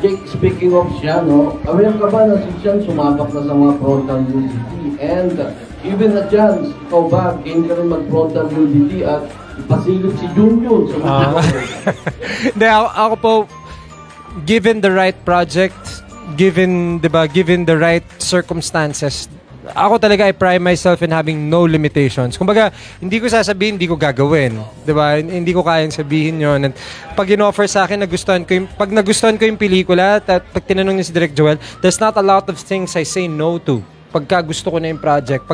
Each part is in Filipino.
Jake, speaking of siya, no? Aware ka ba na si Sian sumakap na sa mga frontal nudity? And even na chance, ikaw ba, kaya ka rin mag-frontal nudity at ipasilip si Junjun sa mga Hindi, ako po, given the right project, given the right circumstances, ako talaga I pride myself in having no limitations. Kumbaga, hindi ko sasabihin, hindi ko gagawin. Diba? Hindi ko kayang sabihin yon. And pag in-offer sa akin, pag nagustuhan ko yung pelikula, at pag tinanong niya si Direk Joel, there's not a lot of things I say no to. Pagka gusto ko na yung project,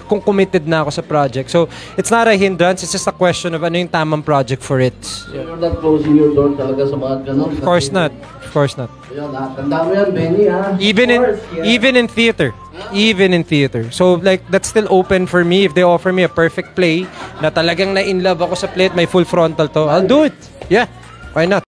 kung committed na ako sa project. So, it's not a hindrance, it's just a question of ano yung tamang project for it. So, you're not closing your door talaga sa mga ganun? Of course not. Of course not. Ayan, tanda mo yan, Benny, ha? Even in theater. Even in theater. So, like, that's still open for me. If they offer me a perfect play, na talagang na-in love ako sa play, may full frontal to, I'll do it. Yeah. Why not?